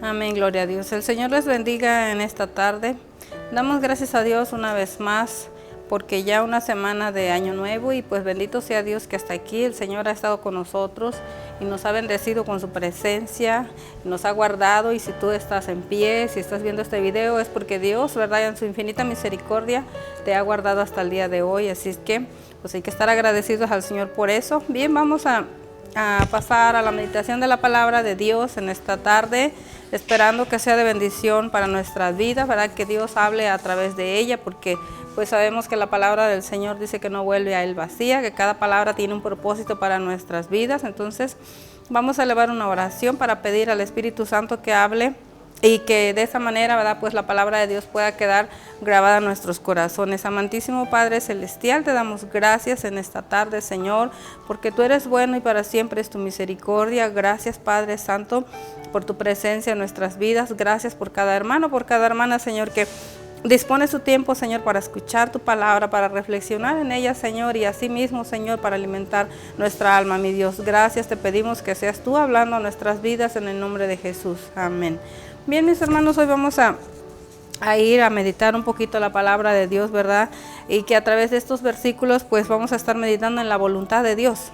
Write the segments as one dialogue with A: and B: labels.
A: Amén, gloria a Dios. El Señor les bendiga en esta tarde. Damos gracias a Dios una vez más porque ya una semana de año nuevo y pues bendito sea Dios que hasta aquí el Señor ha estado con nosotros y nos ha bendecido con su presencia, nos ha guardado. Y si tú estás en pie, si estás viendo este video, es porque Dios, ¿verdad?, en su infinita misericordia te ha guardado hasta el día de hoy. Así es que pues hay que estar agradecidos al Señor por eso. Bien, vamos a pasar a la meditación de la palabra de Dios en esta tarde, esperando que sea de bendición para nuestras vidas, ¿verdad? Que Dios hable a través de ella, porque pues sabemos que la palabra del Señor dice que no vuelve a él vacía, que cada palabra tiene un propósito para nuestras vidas. Entonces vamos a elevar una oración para pedir al Espíritu Santo que hable y que de esa manera, ¿verdad?, pues la palabra de Dios pueda quedar grabada en nuestros corazones. Amantísimo Padre Celestial, te damos gracias en esta tarde, Señor, porque tú eres bueno y para siempre es tu misericordia. Gracias, Padre Santo, por tu presencia en nuestras vidas. Gracias por cada hermano, por cada hermana, Señor, que dispone su tiempo, Señor, para escuchar tu palabra, para reflexionar en ella, Señor, y así mismo, Señor, para alimentar nuestra alma, mi Dios. Gracias, te pedimos que seas tú hablando a nuestras vidas en el nombre de Jesús. Amén. Bien, mis hermanos, hoy vamos a ir a meditar un poquito la palabra de Dios, ¿verdad? Y que a través de estos versículos, pues vamos a estar meditando en la voluntad de Dios.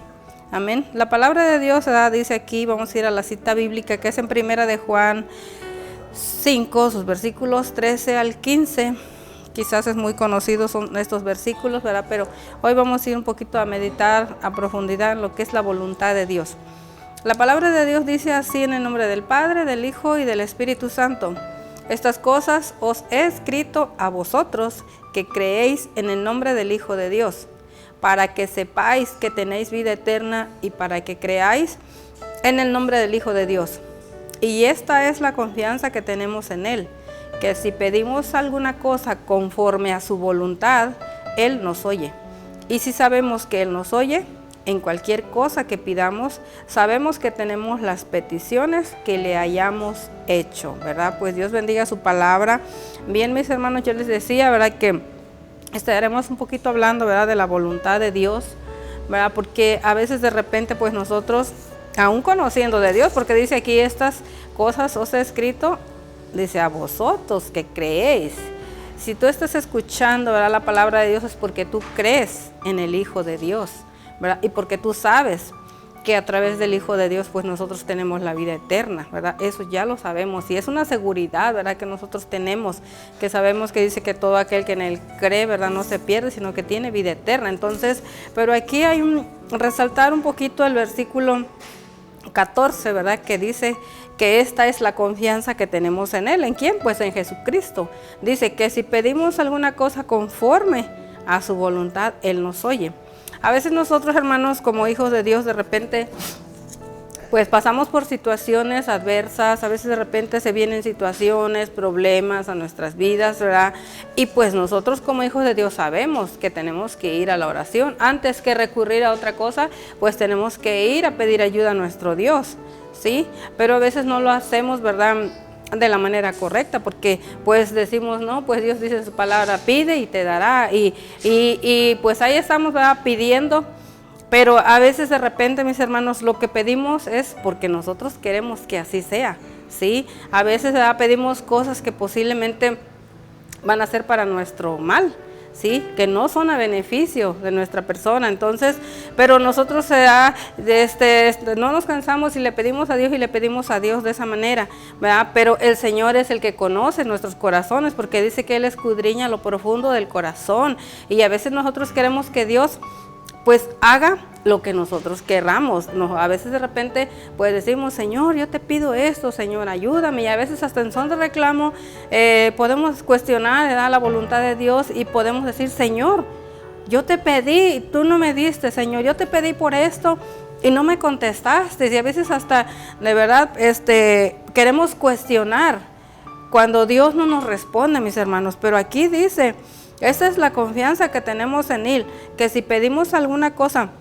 A: Amén. La palabra de Dios, ¿verdad?, dice aquí, vamos a ir a la cita bíblica que es en Primera de Juan 5, sus versículos 13 al 15. Quizás es muy conocido son estos versículos, ¿verdad? Pero hoy vamos a ir un poquito a meditar a profundidad en lo que es la voluntad de Dios. La palabra de Dios dice así: en el nombre del Padre, del Hijo y del Espíritu Santo. Estas cosas os he escrito a vosotros que creéis en el nombre del Hijo de Dios, para que sepáis que tenéis vida eterna y para que creáis en el nombre del Hijo de Dios. Y esta es la confianza que tenemos en Él, que si pedimos alguna cosa conforme a su voluntad, Él nos oye. Y si sabemos que Él nos oye, en cualquier cosa que pidamos, sabemos que tenemos las peticiones que le hayamos hecho, ¿verdad? Pues Dios bendiga su palabra. Bien, mis hermanos, yo les decía, ¿verdad?, que estaremos un poquito hablando, ¿verdad?, de la voluntad de Dios, ¿verdad? Porque a veces de repente, pues nosotros, aún conociendo de Dios, porque dice aquí: estas cosas os he escrito, dice, a vosotros que creéis. Si tú estás escuchando, ¿verdad?, la palabra de Dios, es porque tú crees en el Hijo de Dios, ¿verdad? Y porque tú sabes que a través del Hijo de Dios, pues nosotros tenemos la vida eterna, ¿verdad? Eso ya lo sabemos y es una seguridad, ¿verdad?, que nosotros tenemos, que sabemos que dice que todo aquel que en Él cree, ¿verdad?, no se pierde, sino que tiene vida eterna. Entonces, pero aquí hay resaltar un poquito el versículo 14, ¿verdad?, que dice que esta es la confianza que tenemos en Él. ¿En quién? Pues en Jesucristo. Dice que si pedimos alguna cosa conforme a su voluntad, Él nos oye. A veces nosotros, hermanos, como hijos de Dios, de repente pues pasamos por situaciones adversas. A veces de repente se vienen situaciones, problemas a nuestras vidas, ¿verdad? Y pues nosotros como hijos de Dios sabemos que tenemos que ir a la oración. Antes que recurrir a otra cosa, pues tenemos que ir a pedir ayuda a nuestro Dios, ¿sí? Pero a veces no lo hacemos, ¿verdad?, de la manera correcta, porque pues decimos, no, pues Dios dice en su palabra, pide y te dará, y pues ahí estamos, ¿verdad?, pidiendo. Pero a veces de repente, mis hermanos, lo que pedimos es porque nosotros queremos que así sea, ¿sí? A veces, ¿verdad?, pedimos cosas que posiblemente van a ser para nuestro mal, ¿sí?, que no son a beneficio de nuestra persona. Entonces, pero nosotros no nos cansamos y le pedimos a Dios y le pedimos a Dios de esa manera, ¿verdad? Pero el Señor es el que conoce nuestros corazones, porque dice que Él escudriña lo profundo del corazón. Y a veces nosotros queremos que Dios pues haga lo que nosotros querramos. A veces de repente pues decimos: Señor, yo te pido esto, Señor, ayúdame. Y a veces hasta en son de reclamo podemos cuestionar, ¿verdad?, la voluntad de Dios, y podemos decir: Señor, yo te pedí y tú no me diste, Señor, yo te pedí por esto y no me contestaste. Y a veces hasta de verdad queremos cuestionar cuando Dios no nos responde, mis hermanos. Pero aquí dice: esta es la confianza que tenemos en Él, que si pedimos alguna cosa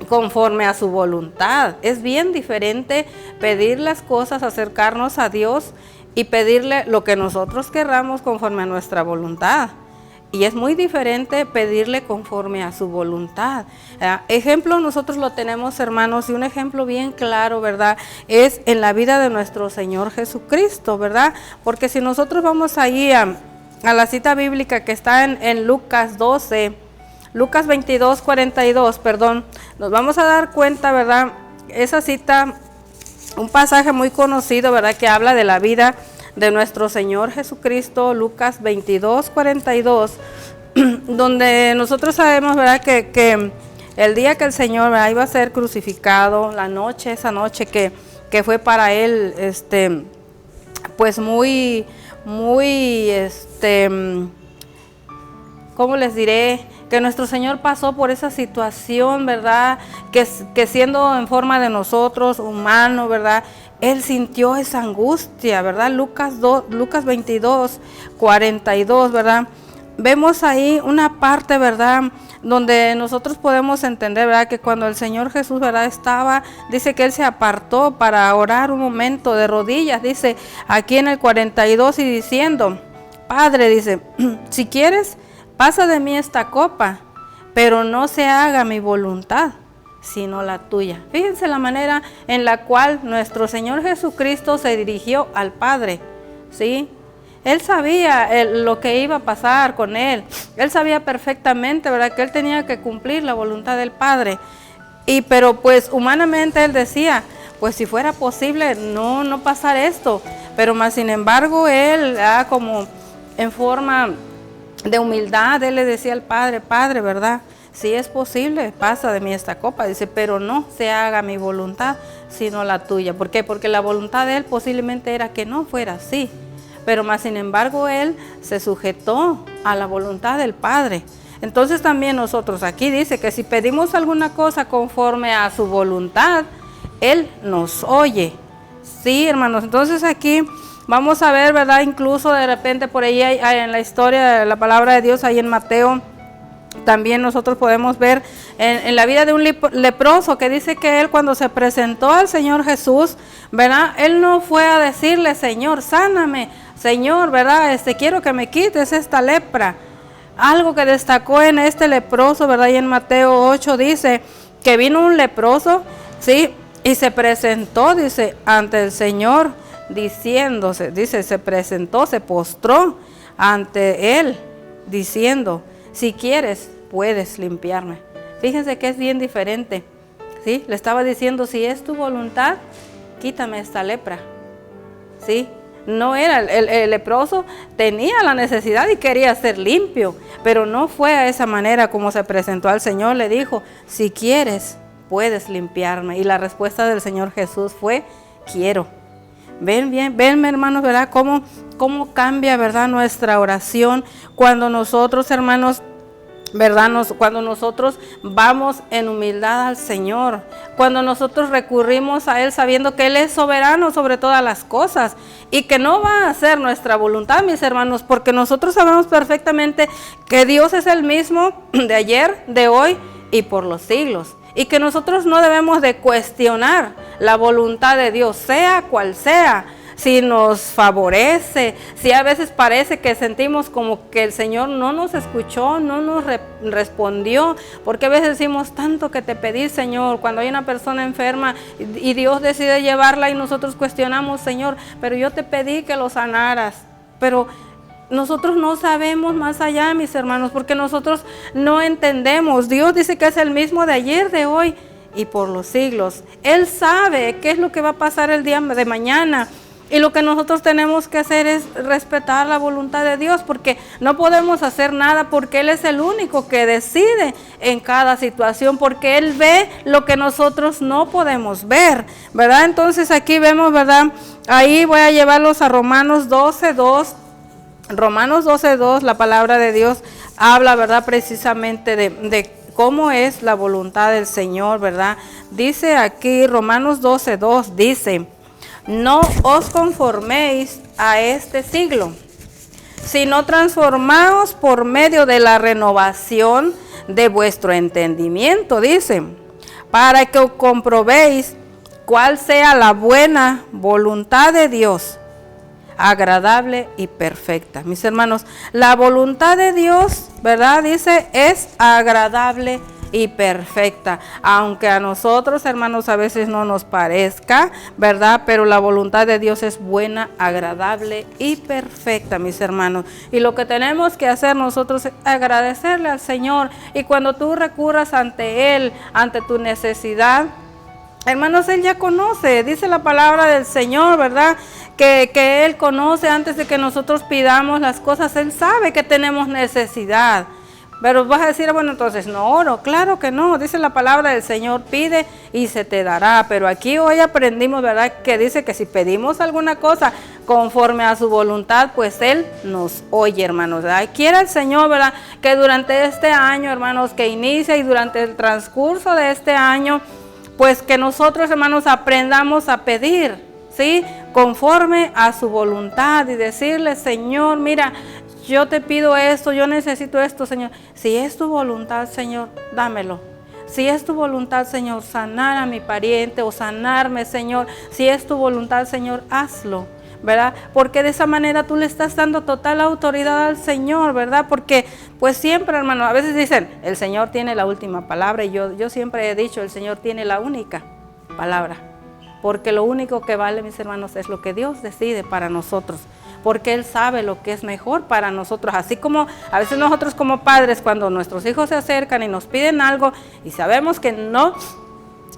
A: conforme a su voluntad. Es bien diferente pedir las cosas, acercarnos a Dios y pedirle lo que nosotros querramos conforme a nuestra voluntad. Y es muy diferente pedirle conforme a su voluntad. Ejemplo, nosotros lo tenemos, hermanos, y un ejemplo bien claro, ¿verdad? Es en la vida de nuestro Señor Jesucristo, ¿verdad? Porque si nosotros vamos ahí a la cita bíblica que está en Lucas 12, Lucas 22, 42, perdón, nos vamos a dar cuenta, ¿verdad? Esa cita, un pasaje muy conocido, ¿verdad? Que habla de la vida de nuestro Señor Jesucristo, Lucas 22, 42, donde nosotros sabemos, ¿verdad? Que el día que el Señor, ¿verdad?, iba a ser crucificado, esa noche que fue para Él, pues muy, ¿cómo les diré? Que nuestro Señor pasó por esa situación, ¿verdad? Que siendo en forma de nosotros, humano, ¿verdad? Él sintió esa angustia, ¿verdad? Lucas 22, 42, ¿verdad? Vemos ahí una parte, ¿verdad?, donde nosotros podemos entender, ¿verdad?, que cuando el Señor Jesús, ¿verdad?, dice que Él se apartó para orar un momento de rodillas, dice aquí en el 42, y diciendo, Padre, dice, si quieres, pasa de mí esta copa, pero no se haga mi voluntad, sino la tuya. Fíjense la manera en la cual nuestro Señor Jesucristo se dirigió al Padre, ¿sí? Él sabía lo que iba a pasar con Él. Él sabía perfectamente, ¿verdad?, que Él tenía que cumplir la voluntad del Padre. Pero pues humanamente Él decía, pues si fuera posible no pasar esto. Pero más sin embargo Él, como en forma de humildad, Él le decía al Padre, Padre, ¿verdad?, si es posible, pasa de mí esta copa. Dice, pero no se haga mi voluntad, sino la tuya. ¿Por qué? Porque la voluntad de Él posiblemente era que no fuera así. Pero más sin embargo, Él se sujetó a la voluntad del Padre. Entonces también nosotros aquí dice que si pedimos alguna cosa conforme a su voluntad, Él nos oye. Sí, hermanos. Entonces aquí vamos a ver, ¿verdad? Incluso de repente por ahí en la historia de la palabra de Dios, ahí en Mateo, también nosotros podemos ver en la vida de un leproso, que dice que él, cuando se presentó al Señor Jesús, ¿verdad?, él no fue a decirle, Señor, sáname, Señor, ¿verdad?, quiero que me quites esta lepra. Algo que destacó en este leproso, ¿verdad?, y en Mateo 8 dice que vino un leproso, ¿sí?, y se presentó, dice, ante el Señor, diciéndose, dice, se presentó, se postró ante Él, diciendo, si quieres, puedes limpiarme. Fíjense que es bien diferente, ¿sí? Le estaba diciendo, si es tu voluntad, quítame esta lepra, ¿sí? No era, el leproso tenía la necesidad y quería ser limpio, pero no fue a esa manera como se presentó al Señor. Le dijo, si quieres, puedes limpiarme. Y la respuesta del Señor Jesús fue, quiero. Ven bien, ven, hermanos, ¿verdad? Cómo cambia, ¿verdad?, nuestra oración cuando nosotros, hermanos, ¿verdad?, cuando nosotros vamos en humildad al Señor, cuando nosotros recurrimos a Él sabiendo que Él es soberano sobre todas las cosas y que no va a hacer nuestra voluntad, mis hermanos, porque nosotros sabemos perfectamente que Dios es el mismo de ayer, de hoy y por los siglos. Y que nosotros no debemos de cuestionar la voluntad de Dios, sea cual sea, si nos favorece, si a veces parece que sentimos como que el Señor no nos escuchó, no nos respondió, porque a veces decimos, tanto que te pedí, Señor, cuando hay una persona enferma y Dios decide llevarla y nosotros cuestionamos, Señor, pero yo te pedí que lo sanaras, pero nosotros no sabemos más allá, mis hermanos, porque nosotros no entendemos. Dios dice que es el mismo de ayer, de hoy y por los siglos. Él sabe qué es lo que va a pasar el día de mañana. Y lo que nosotros tenemos que hacer es respetar la voluntad de Dios, porque no podemos hacer nada, porque Él es el único que decide en cada situación, porque Él ve lo que nosotros no podemos ver, ¿verdad? Entonces aquí vemos, ¿verdad? Ahí voy a llevarlos a Romanos 12:2. Romanos 12:2, la palabra de Dios habla, ¿verdad?, precisamente de cómo es la voluntad del Señor, ¿verdad? Dice aquí, Romanos 12:2, dice, no os conforméis a este siglo, sino transformaos por medio de la renovación de vuestro entendimiento, dice, para que comprobéis cuál sea la buena voluntad de Dios, agradable y perfecta. Mis hermanos, la voluntad de Dios, ¿verdad? Dice, es agradable y perfecta, aunque a nosotros, hermanos, a veces no nos parezca, ¿verdad? Pero la voluntad de Dios es buena, agradable y perfecta, mis hermanos. Y lo que tenemos que hacer nosotros es agradecerle al Señor. Y cuando tú recurras ante Él, ante tu necesidad, hermanos, Él ya conoce, dice la palabra del Señor, ¿verdad? Que Él conoce antes de que nosotros pidamos las cosas. Él sabe que tenemos necesidad. Pero vas a decir, bueno, entonces no oro. Claro que no, dice la palabra del Señor, pide y se te dará. Pero aquí hoy aprendimos, ¿verdad? Que dice que si pedimos alguna cosa conforme a su voluntad, pues Él nos oye, hermanos. Quiera el Señor, ¿verdad? Que durante este año, hermanos, que inicia y durante el transcurso de este año, pues que nosotros, hermanos, aprendamos a pedir, ¿sí? Conforme a su voluntad y decirle, Señor, mira, yo te pido esto, yo necesito esto, Señor. Si es tu voluntad, Señor, dámelo. Si es tu voluntad, Señor, sanar a mi pariente o sanarme, Señor. Si es tu voluntad, Señor, hazlo, ¿verdad? Porque de esa manera tú le estás dando total autoridad al Señor, ¿verdad? Porque pues siempre, hermano, a veces dicen, el Señor tiene la última palabra. Y yo siempre he dicho, el Señor tiene la única palabra. Porque lo único que vale, mis hermanos, es lo que Dios decide para nosotros. Porque Él sabe lo que es mejor para nosotros. Así como a veces nosotros como padres, cuando nuestros hijos se acercan y nos piden algo y sabemos que no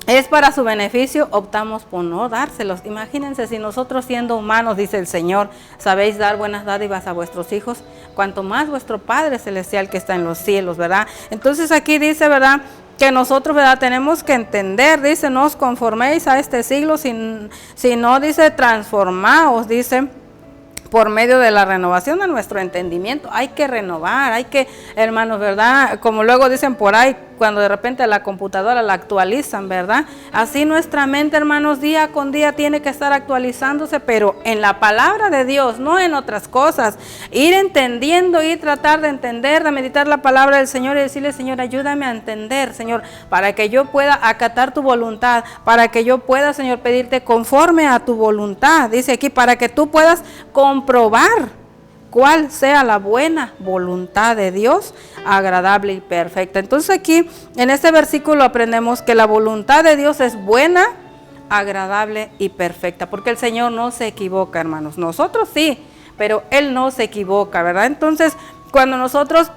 A: es para su beneficio, optamos por no dárselos. Imagínense si nosotros siendo humanos, dice el Señor, sabéis dar buenas dádivas a vuestros hijos, cuanto más vuestro Padre Celestial que está en los cielos, ¿verdad? Entonces aquí dice, ¿verdad?, que nosotros, ¿verdad?, tenemos que entender, dice, no os conforméis a este siglo, sino dice, transformaos, dice, por medio de la renovación de nuestro entendimiento. Hay que renovar, hay que, hermanos, ¿verdad? Como luego dicen por ahí, cuando de repente la computadora la actualizan, ¿verdad? Así nuestra mente, hermanos, día con día tiene que estar actualizándose, pero en la palabra de Dios, no en otras cosas. Ir entendiendo y tratar de entender, de meditar la palabra del Señor y decirle, Señor, ayúdame a entender, Señor, para que yo pueda acatar tu voluntad, para que yo pueda, Señor, pedirte conforme a tu voluntad. Dice aquí, para que tú puedas comprobar cuál sea la buena voluntad de Dios, agradable y perfecta. Entonces aquí en este versículo aprendemos que la voluntad de Dios es buena, agradable y perfecta, porque el Señor no se equivoca, hermanos. Nosotros sí, pero Él no se equivoca, ¿verdad? Entonces, cuando nosotros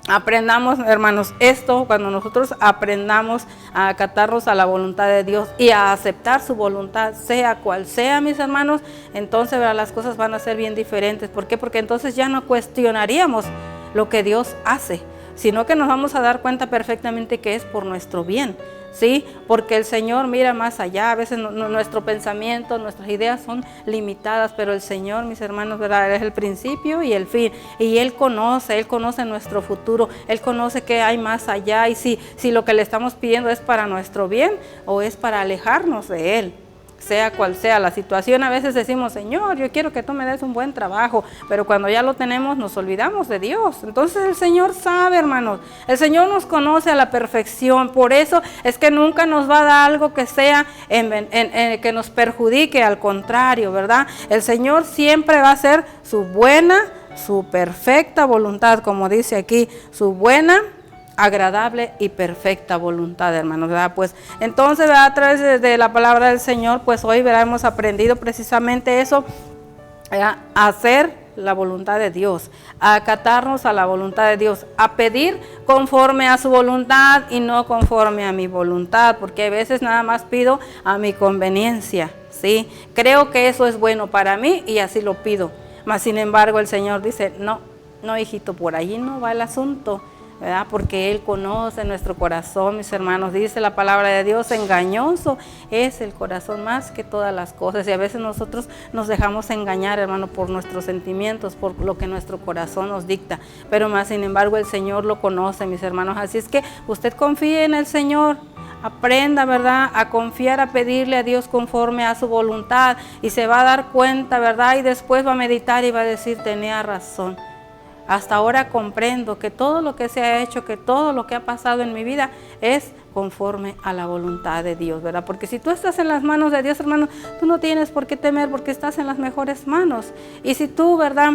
A: aprendamos, hermanos, esto, cuando nosotros aprendamos a acatarnos a la voluntad de Dios y a aceptar su voluntad, sea cual sea, mis hermanos, entonces, ¿verdad?, las cosas van a ser bien diferentes. ¿Por qué? Porque entonces ya no cuestionaríamos lo que Dios hace, sino que nos vamos a dar cuenta perfectamente que es por nuestro bien, ¿sí? Porque el Señor mira más allá. A veces nuestro pensamiento, nuestras ideas son limitadas, pero el Señor, mis hermanos, ¿verdad?, es el principio y el fin. Y Él conoce nuestro futuro. Él conoce que hay más allá y si lo que le estamos pidiendo es para nuestro bien o es para alejarnos de Él. Sea cual sea la situación, a veces decimos, Señor, yo quiero que tú me des un buen trabajo, pero cuando ya lo tenemos nos olvidamos de Dios. Entonces el Señor sabe, hermanos, el Señor nos conoce a la perfección. Por eso es que nunca nos va a dar algo que sea que nos perjudique, al contrario, ¿verdad? El Señor siempre va a hacer su buena, su perfecta voluntad, como dice aquí, su buena, agradable y perfecta voluntad, hermanos, ¿verdad? Pues entonces, ¿verdad?, a través de la palabra del Señor, pues hoy, ¿verdad?, hemos aprendido precisamente eso, ¿verdad?, a hacer la voluntad de Dios, a acatarnos a la voluntad de Dios, a pedir conforme a su voluntad y no conforme a mi voluntad, porque a veces nada más pido a mi conveniencia, ¿sí? Creo que eso es bueno para mí y así lo pido, mas sin embargo el Señor dice, no, hijito, por allí no va el asunto, ¿verdad? Porque Él conoce nuestro corazón, mis hermanos. Dice la palabra de Dios, engañoso es el corazón más que todas las cosas. Y a veces nosotros nos dejamos engañar, hermano, por nuestros sentimientos, por lo que nuestro corazón nos dicta. Pero más sin embargo el Señor lo conoce, mis hermanos. Así es que usted confíe en el Señor. Aprenda, ¿verdad?, a confiar, a pedirle a Dios conforme a su voluntad. Y se va a dar cuenta, ¿verdad? Y después va a meditar y va a decir, tenía razón. hasta ahora comprendo que todo lo que se ha hecho, que todo lo que ha pasado en mi vida es conforme a la voluntad de Dios, ¿verdad? Porque si tú estás en las manos de Dios, hermano, tú no tienes por qué temer porque estás en las mejores manos. Y si tú, ¿verdad?,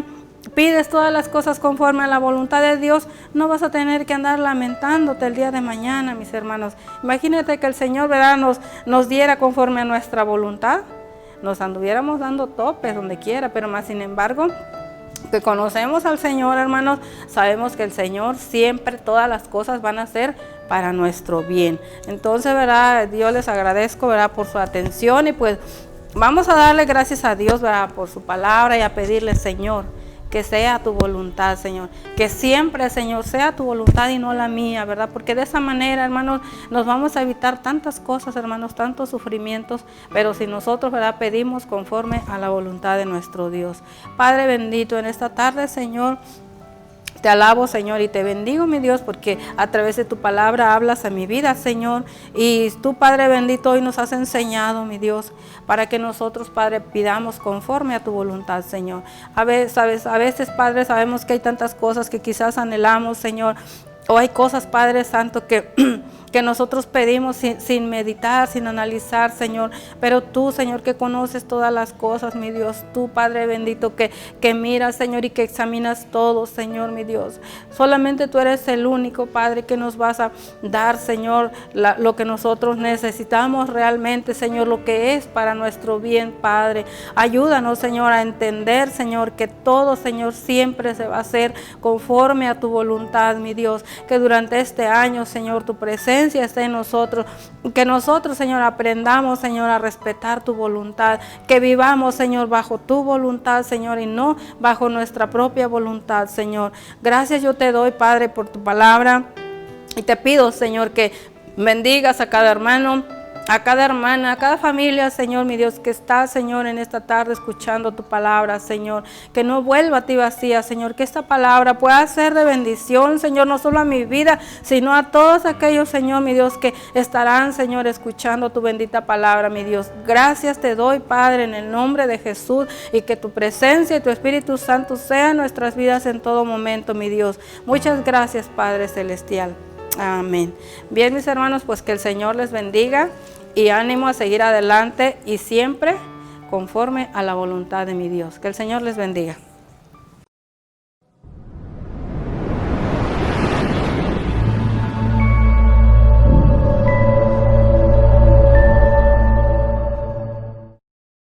A: pides todas las cosas conforme a la voluntad de Dios, no vas a tener que andar lamentándote el día de mañana, mis hermanos. Imagínate que el Señor, ¿verdad?, nos diera conforme a nuestra voluntad. Nos anduviéramos dando topes donde quiera, pero más sin embargo, que conocemos al Señor, hermanos, sabemos que el Señor siempre todas las cosas van a ser para nuestro bien. Entonces, ¿verdad?, Dios les agradezco, ¿verdad?, por su atención y pues vamos a darle gracias a Dios, ¿verdad?, por su palabra y a pedirle, Señor, que sea tu voluntad, Señor, que siempre, Señor, sea tu voluntad y no la mía, ¿verdad? Porque de esa manera, hermanos, nos vamos a evitar tantas cosas, hermanos, tantos sufrimientos, pero si nosotros, ¿verdad?, pedimos conforme a la voluntad de nuestro Dios. Padre bendito, en esta tarde, Señor, te alabo, Señor, y te bendigo, mi Dios, porque a través de tu palabra hablas a mi vida, Señor. Y tú, Padre bendito, hoy nos has enseñado, mi Dios, para que nosotros, Padre, pidamos conforme a tu voluntad, Señor. A veces, Padre, sabemos que hay tantas cosas que quizás anhelamos, Señor, o hay cosas, Padre Santo, que nosotros pedimos sin meditar, sin analizar, Señor. Pero tú, Señor, que conoces todas las cosas, mi Dios. Tú, Padre bendito, que miras, Señor, y que examinas todo, Señor, mi Dios. Solamente tú eres el único, Padre, que nos vas a dar, Señor, lo que nosotros necesitamos realmente, Señor, lo que es para nuestro bien, Padre. Ayúdanos, Señor, a entender, Señor, que todo, Señor, siempre se va a hacer conforme a tu voluntad, mi Dios. Que durante este año, Señor, tu presencia esté en nosotros, que nosotros, Señor, aprendamos, Señor, a respetar tu voluntad, que vivamos, Señor, bajo tu voluntad, Señor, y no bajo nuestra propia voluntad, Señor. Gracias yo te doy, Padre, por tu palabra, y te pido, Señor, que bendigas a cada hermano, a cada hermana, a cada familia, Señor, mi Dios, que está, Señor, en esta tarde escuchando tu palabra, Señor, que no vuelva a ti vacía, Señor, que esta palabra pueda ser de bendición, Señor, no solo a mi vida, sino a todos aquellos, Señor, mi Dios, que estarán, Señor, escuchando tu bendita palabra, mi Dios. Gracias te doy, Padre, en el nombre de Jesús, y que tu presencia y tu Espíritu Santo sean nuestras vidas en todo momento, mi Dios. Muchas gracias, Padre Celestial. Amén. Bien, mis hermanos, pues que el Señor les bendiga y ánimo a seguir adelante y siempre conforme a la voluntad de mi Dios. Que el Señor les bendiga.